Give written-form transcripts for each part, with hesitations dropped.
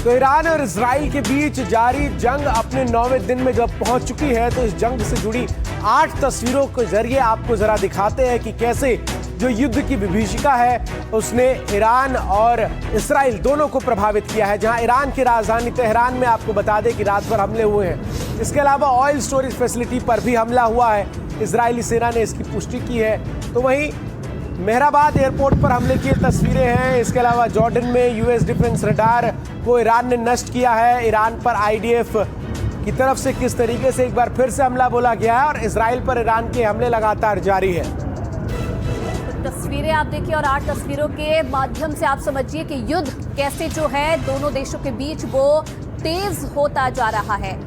तो ईरान और इजराइल के बीच जारी जंग अपने 9वें दिन में जब पहुंच चुकी है, तो इस जंग से जुड़ी 8 तस्वीरों के जरिए आपको जरा दिखाते हैं कि कैसे जो युद्ध की विभीषिका है उसने ईरान और इजराइल दोनों को प्रभावित किया है। जहां ईरान की राजधानी तेहरान में आपको बता दें कि रात भर हमले हुए हैं। इसके अलावा ऑयल स्टोरेज फैसिलिटी पर भी हमला हुआ है, इजरायली सेना ने इसकी पुष्टि की है। तो वहीं मेहराबाद एयरपोर्ट पर हमले की तस्वीरें हैं। इसके अलावा जॉर्डन में यूएस डिफेंस रडार को ईरान ने नष्ट किया है। ईरान पर आईडीएफ की तरफ से किस तरीके से एक बार फिर से हमला बोला गया है और इजराइल पर ईरान के हमले लगातार जारी है। तस्वीरें आप देखिए और 8 तस्वीरों के माध्यम से आप समझिए कि युद्ध कैसे जो है दोनों देशों के बीच वो तेज होता जा रहा है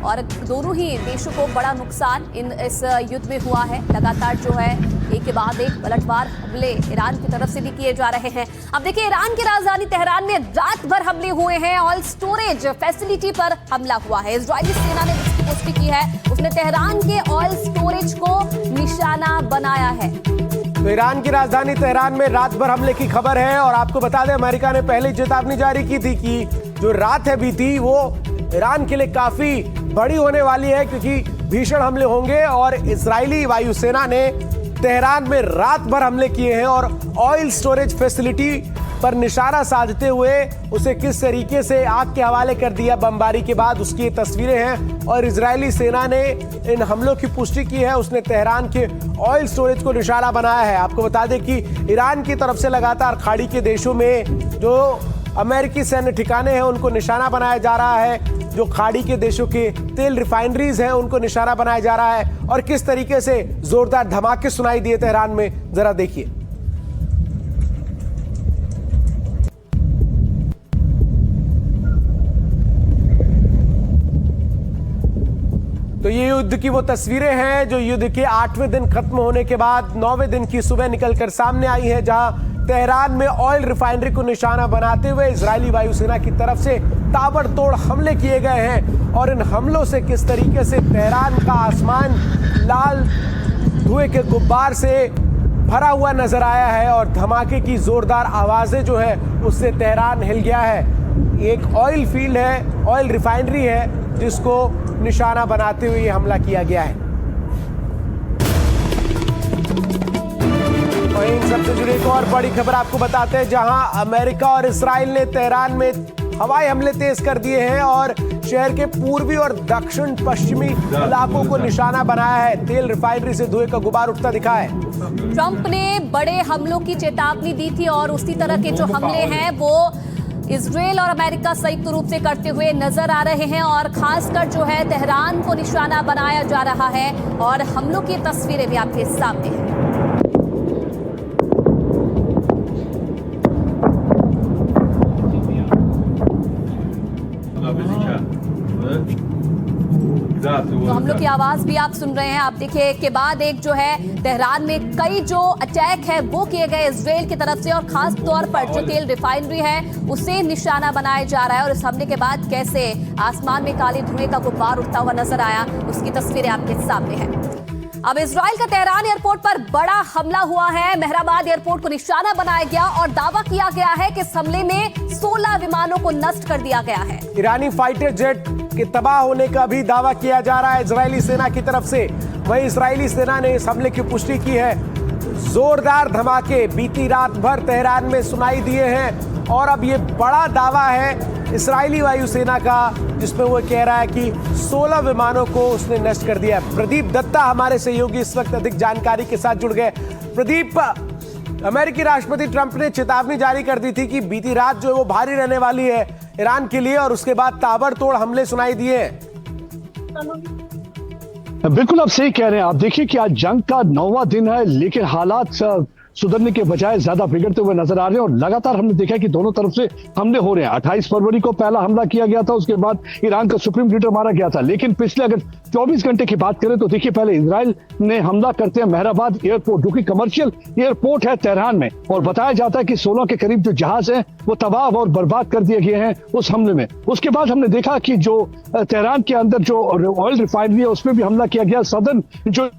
और दोनों ही देशों को बड़ा नुकसान इस युद्ध में हुआ है। लगातार जो है एक के बाद एक पलटवार हमले ईरान की तरफ से भी किए जा रहे हैं। अब देखिए ईरान की राजधानी तेहरान में रात भर हमले हुए हैं। ऑयल स्टोरेज फैसिलिटी पर हमला हुआ है। इजरायली सेना ने इसकी पुष्टि की है, उसने तेहरान के ऑयल स्टोरेज को निशाना बनाया है। तो ईरान की राजधानी तेहरान में रात भर हमले की खबर है और आपको बता दें अमेरिका ने पहले चेतावनी जारी की थी कि जो रात है बीती वो ईरान के लिए काफी बड़ी होने वाली है, क्योंकि भीषण हमले होंगे और इजरायली वायुसेना ने तेहरान में रात भर हमले किए हैं और ऑयल स्टोरेज फैसिलिटी पर निशाना साधते हुए उसे किस तरीके से आग के हवाले कर दिया बमबारी के बाद, उसकी ये तस्वीरें हैं। और इजरायली सेना ने इन हमलों की पुष्टि की है, उसने तेहरान के ऑयल स्टोरेज को निशाना बनाया है। आपको बता दें कि ईरान की तरफ से लगातार खाड़ी के देशों में जो अमेरिकी सैन्य ठिकाने हैं उनको निशाना बनाया जा रहा है। जो खाड़ी के देशों के तेल रिफाइनरीज हैं उनको निशाना बनाया जा रहा है और किस तरीके से जोरदार धमाके सुनाई दिए तेहरान में, जरा देखिए। तो ये युद्ध की वो तस्वीरें हैं जो युद्ध के 8वें दिन खत्म होने के बाद 9वें दिन की सुबह निकलकर सामने आई है, जहां तेहरान में ऑयल रिफाइनरी को निशाना बनाते हुए इजरायली वायुसेना की तरफ से ताबड़तोड़ हमले किए गए हैं। और इन हमलों से किस तरीके से तेहरान का आसमान लाल धुएं के गुब्बार से भरा हुआ नजर आया है और धमाके की जोरदार आवाजें जो है उससे तेहरान हिल गया है। एक ऑयल फील्ड है, ऑयल रिफाइनरी है जिसको निशाना बनाते हुए ये हमला किया गया है। इन सबसे जुड़ी एक और बड़ी खबर आपको बताते हैं, जहां अमेरिका और इजराइल ने तेहरान में हवाई हमले तेज कर दिए हैं और शहर के पूर्वी और दक्षिण पश्चिमी इलाकों को निशाना बनाया है। तेल रिफाइनरी से धुएं का गुबार उठता दिखा है। ट्रंप ने बड़े हमलों की चेतावनी दी थी और उसी तरह के जो हमले हैं वो इजराइल और अमेरिका संयुक्त रूप से करते हुए नजर आ रहे हैं और खासकर जो है तेहरान को निशाना बनाया जा रहा है और हमलों की तस्वीरें भी आपके सामने हैं। तो हम लोग की आवाज भी आप सुन रहे हैं। आप देखिए एक के बाद एक जो है तेहरान में कई जो अटैक है वो किए गए इजराइल की तरफ से और खास तौर पर जो तेल रिफाइनरी है उसे निशाना बनाया जा रहा है। और इस हमले के बाद कैसे आसमान में काले धुएं का गुब्बार उठता हुआ नजर आया, उसकी तस्वीरें आपके सामने हैं। अब इजराइल का तेहरान एयरपोर्ट पर बड़ा हमला हुआ है। मेहराबाद एयरपोर्ट को निशाना बनाया गया और दावा किया गया है कि इस हमले में 16 विमानों को नष्ट कर दिया गया है। ईरानी फाइटर जेट के तबाह होने का भी दावा किया जा रहा है इजरायली सेना की तरफ से। वहीं इजरायली सेना ने इस हमले की पुष्टि की है। जोरदार धमाके बीती रात भर तेहरान में सुनाई दिए हैं और अब ये बड़ा दावा है इजरायली वायुसेना का, जिसमें वो कह रहा है कि 16 विमानों को उसने नष्ट कर दिया। प्रदीप दत्ता हमारे सहयोगी इस वक्त अधिक जानकारी के साथ जुड़ गए। प्रदीप, अमेरिकी राष्ट्रपति ट्रंप ने चेतावनी जारी कर दी थी कि बीती रात जो है वो भारी रहने वाली है ईरान के लिए और उसके बाद ताबड़तोड़ हमले सुनाई दिए। बिल्कुल आप सही कह रहे हैं। आप देखिए कि आज जंग का 9वां दिन है लेकिन हालात सुधरने के बजाय ज्यादा बिगड़ते हुए नजर आ रहे हैं और लगातार हमने देखा कि दोनों तरफ से हमले हो रहे हैं। 28 फरवरी को पहला हमला किया गया था, उसके बाद ईरान का सुप्रीम लीडर मारा गया था। लेकिन पिछले अगर 24 घंटे की बात करें तो देखिए पहले इजराइल ने हमला करते हैं मेहराबाद एयरपोर्ट, जो कि कमर्शियल एयरपोर्ट है तेहरान में, और बताया जाता है कि 16 के करीब जो जहाज हैं वो तबाह और बर्बाद कर दिए गए हैं उस हमले में। उसके बाद हमने देखा कि जो तेहरान के अंदर जो ऑयल रिफाइनरी है उसमें भी हमला किया गया। सदर्न जो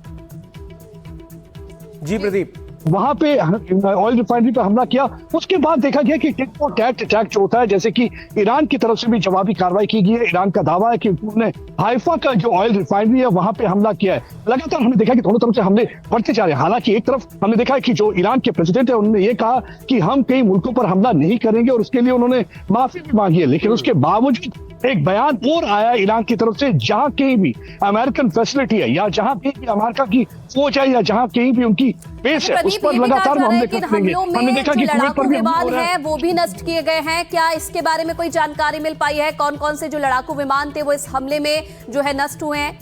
जी प्रदीप। वहां पे ऑयल रिफाइनरी पे हमला किया। उसके बाद देखा गया कि टिट फॉर टैट अटैक जो होता है, जैसे कि ईरान की तरफ से भी जवाबी कार्रवाई की गई है। ईरान का दावा है कि उन्होंने हाइफा का जो ऑयल रिफाइनरी है वहां पे हमला किया है। लगातार हमने देखा कि दोनों तरफ से हमले बढ़ते जा रहे हैं। हालांकि एक तरफ हमने देखा है कि जो ईरान के प्रेसिडेंट है उन्होंने ये कहा कि हम कई मुल्कों पर हमला नहीं करेंगे और उसके लिए उन्होंने माफी भी मांगी है। लेकिन उसके बावजूद एक बयान और आया ईरान की तरफ से, जहां कहीं भी अमेरिकन फैसिलिटी है या जहां कहीं भी अमेरिका की फौज है या जहां कहीं भी उनकी बेस है, उस पर लगातार हमले करते हैं। हमने देखा कि लड़ाकू विमान है वो भी नष्ट किए गए हैं। क्या इसके बारे में कोई जानकारी मिल पाई है? कौन कौन से जो लड़ाकू विमान थे वो इस हमले में जो है नष्ट हुए हैं?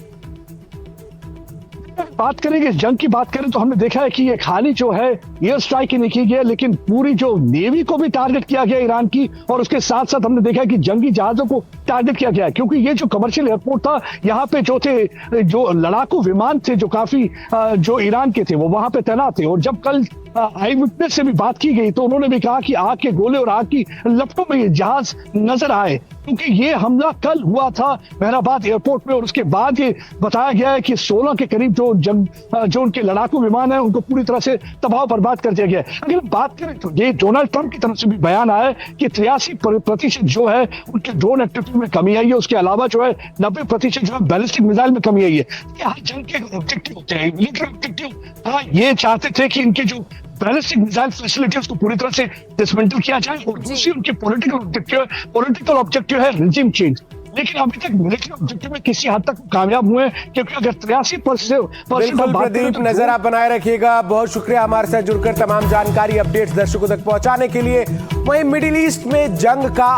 बात करेंगे, जंग की बात करें तो हमने देखा है कि ये खाली जो है एयर स्ट्राइक ही नहीं की गई, लेकिन पूरी जो नेवी को भी टारगेट किया गया ईरान की, और उसके साथ साथ हमने देखा है कि जंगी जहाजों को टारगेट किया गया है। क्योंकि ये जो कमर्शियल एयरपोर्ट था, यहाँ पे जो थे, जो लड़ाकू विमान थे जो काफी जो ईरान के थे वो वहां पे तैनात थे। और जब कल आई विटनेस से भी बात की गई तो उन्होंने भी कहा कि आग के गोले और आग की लपटों में ये जहाज नजर आए, क्योंकि ये हमला कल हुआ था बहराबाद एयरपोर्ट में। और उसके बाद ये बताया गया है कि 16 के करीब जो उनके लड़ाकू विमान है उनको पूरी तरह से तबाह बर्बाद कर दिया गया है। अगर बात करें तो ये डोनाल्ड ट्रंप की तरफ से भी बयान आया है कि 83% जो है उनके ड्रोन एक्टिविटी में कमी आई है। उसके अलावा जो है 90% जो है बैलिस्टिक मिसाइल में कमी आई है। हर जंग के ऑब्जेक्टिव होते हैं, मिलिट्री ऑब्जेक्टिव। हाँ, ये चाहते थे कि इनके जो बैलिस्टिक मिसाइल फैसिलिटी उसको पूरी तरह से डिसमेंटल किया जाए, और दूसरी उनकी पॉलिटिकल ऑब्जेक्टिव है रिजीम चेंज। लेकिन अभी तक मिलिट्री ऑब्जेक्टिव में किसी हद तक कामयाब हुए हैं, क्योंकि अगर 83% बिल्कुल प्रदीप, नजर आप बनाए रखिएगा। बहुत शुक्रिया हमारे साथ जुड़कर तमाम जानकारी अपडेट्स दर्शकों तक पहुंचाने के लिए। वहीं मिडिल ईस्ट में जंग का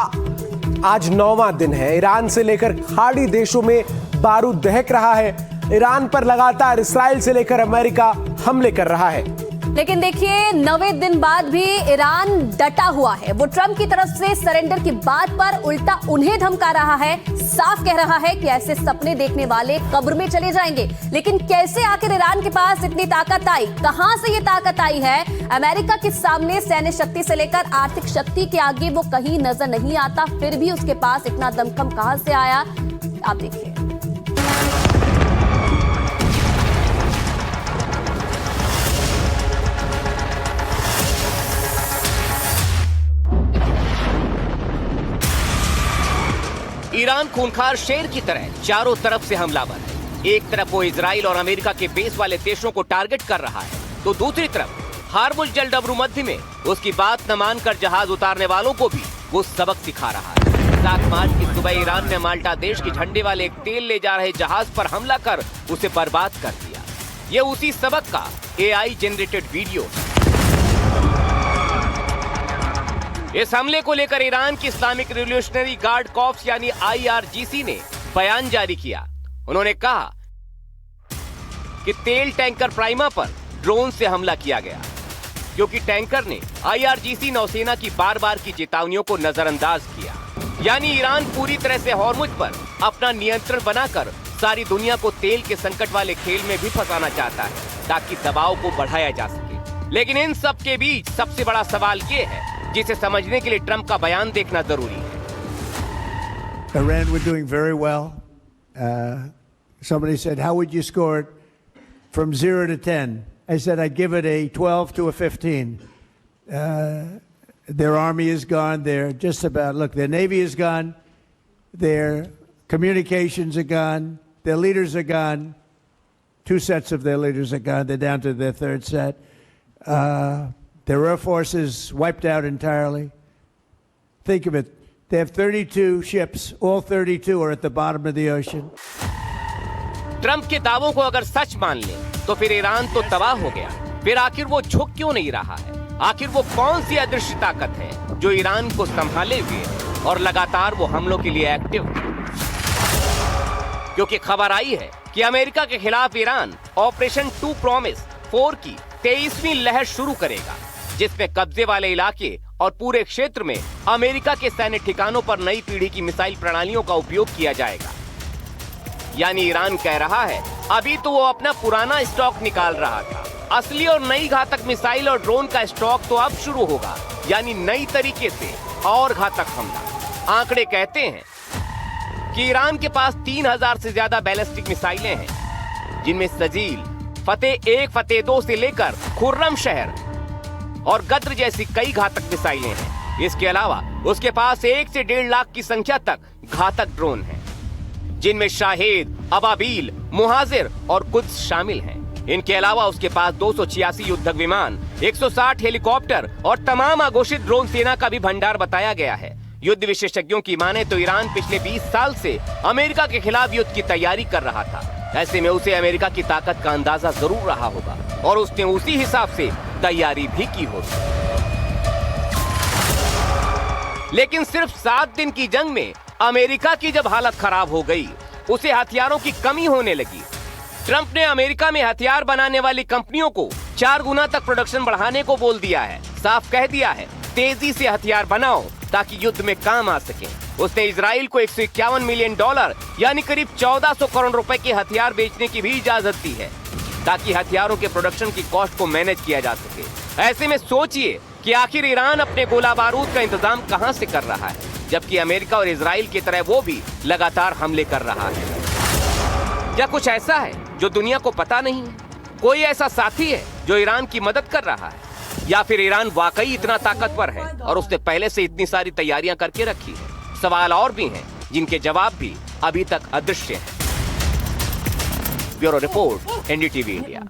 आज 9वां दिन है। ईरान से लेकर खाड़ी देशों में बारूद दहक रहा है। ईरान पर लगातार इस्राइल से लेकर अमेरिका हमले कर रहा है। लेकिन देखिए 9वें दिन बाद भी ईरान डटा हुआ है। वो ट्रंप की तरफ से सरेंडर की बात पर उल्टा उन्हें धमका रहा है। साफ कह रहा है कि ऐसे सपने देखने वाले कब्र में चले जाएंगे। लेकिन कैसे आखिर ईरान के पास इतनी ताकत आई? कहां से ये ताकत आई है? अमेरिका के सामने सैन्य शक्ति से लेकर आर्थिक शक्ति के आगे वो कहीं नजर नहीं आता। फिर भी उसके पास इतना दमखम कहां से आया, आप देखिए। ईरान खूंखार शेर की तरह चारों तरफ से हमलावर है। एक तरफ वो इजराइल और अमेरिका के बेस वाले देशों को टारगेट कर रहा है, तो दूसरी तरफ हार्मुज जल डबरूमध्य में उसकी बात न मानकर जहाज उतारने वालों को भी वो सबक सिखा रहा है। 7 मार्च की सुबह ईरान ने माल्टा देश के झंडे वाले एक तेल ले जा रहे जहाज पर हमला कर उसे बर्बाद कर दिया। ये उसी सबक का AI जनरेटेड वीडियो। इस हमले को लेकर ईरान की इस्लामिक रिवॉल्यूशनरी गार्ड कॉर्प्स यानी IRGC ने बयान जारी किया। उन्होंने कहा कि तेल टैंकर प्राइमा पर ड्रोन से हमला किया गया, क्योंकि टैंकर ने IRGC नौसेना की बार बार की चेतावनियों को नजरअंदाज किया। यानी ईरान पूरी तरह से हॉर्मुज पर अपना नियंत्रण बनाकर सारी दुनिया को तेल के संकट वाले खेल में भी फंसाना चाहता है, ताकि दबाव को बढ़ाया जा सके। लेकिन इन सब के बीच सबसे बड़ा सवाल ये है, जिसे समझने के लिए ट्रंप का बयान देखना जरूरी है। Iran were doing very well. Somebody said, how would you score it from 0 to 10? I said, I'd give it a 12 to a 15. Their army is gone. They're just about, look, their navy is gone. Their communications are gone. Their leaders are gone. 2 sets of their leaders are gone. They're down to their 3rd set. Their air force is wiped out entirely. Think of it. They have 32 ships. All 32 are at the bottom of the ocean. Trump के दावों को अगर सच मान ले तो फिर Iran तो तबाह हो गया। फिर आखिर वो झुक क्यों नहीं रहा है? आखिर वो कौन सी अदृश्य ताकत है जो ईरान को संभाले हुए और लगातार वो हमलों के लिए एक्टिव है? क्योंकि खबर आई है कि अमेरिका के खिलाफ ईरान ऑपरेशन 2 प्रॉमिस 4 की 23वीं लहर शुरू करेगा, जिसमें कब्जे वाले इलाके और पूरे क्षेत्र में अमेरिका के सैन्य ठिकानों पर नई पीढ़ी की मिसाइल प्रणालियों का उपयोग किया जाएगा। यानी ईरान कह रहा है अभी तो वो अपना पुराना स्टॉक निकाल रहा था, असली और नई घातक मिसाइल और ड्रोन का स्टॉक तो अब शुरू होगा, यानी नई तरीके से और घातक हमला। आंकड़े कहते हैं कि ईरान के पास 3000 से ज्यादा बैलिस्टिक मिसाइलें हैं, जिनमें सजील, फतेह 1, फतेह 2 से लेकर खुर्रम शहर और गद्र जैसी कई घातक मिसाइलें हैं। इसके अलावा उसके पास 1 से 1.5 लाख की संख्या तक घातक ड्रोन हैं, जिनमें शाहेद, अबाबील, मुहाजिर और कुद्स शामिल हैं। इनके अलावा उसके पास 286 युद्धक विमान, 160 हेलीकॉप्टर और तमाम अघोषित ड्रोन सेना का भी भंडार बताया गया है। युद्ध विशेषज्ञों की माने तो ईरान पिछले 20 साल से अमेरिका के खिलाफ युद्ध की तैयारी कर रहा था। ऐसे में उसे अमेरिका की ताकत का अंदाजा जरूर रहा होगा और उसने उसी हिसाब से तैयारी भी की होगी। लेकिन सिर्फ 7 दिन की जंग में अमेरिका की जब हालत खराब हो गई, उसे हथियारों की कमी होने लगी। ट्रंप ने अमेरिका में हथियार बनाने वाली कंपनियों को 4 गुना तक प्रोडक्शन बढ़ाने को बोल दिया है। साफ कह दिया है, तेजी से हथियार बनाओ ताकि युद्ध में काम आ सके। उसने इजराइल को $151 मिलियन यानी करीब 1400 करोड़ रुपए के हथियार बेचने की भी इजाजत दी है, ताकि हथियारों के प्रोडक्शन की कॉस्ट को मैनेज किया जा सके। ऐसे में सोचिए कि आखिर ईरान अपने गोला बारूद का इंतजाम कहां से कर रहा है, जबकि अमेरिका और इजराइल की तरह वो भी लगातार हमले कर रहा है। क्या कुछ ऐसा है जो दुनिया को पता नहीं है? कोई ऐसा साथी है जो ईरान की मदद कर रहा है, या फिर ईरान वाकई इतना ताकतवर है और उसने पहले से इतनी सारी तैयारियां करके रखी है? सवाल और भी हैं जिनके जवाब भी अभी तक अदृश्य हैं। Bureau report, NDTV India.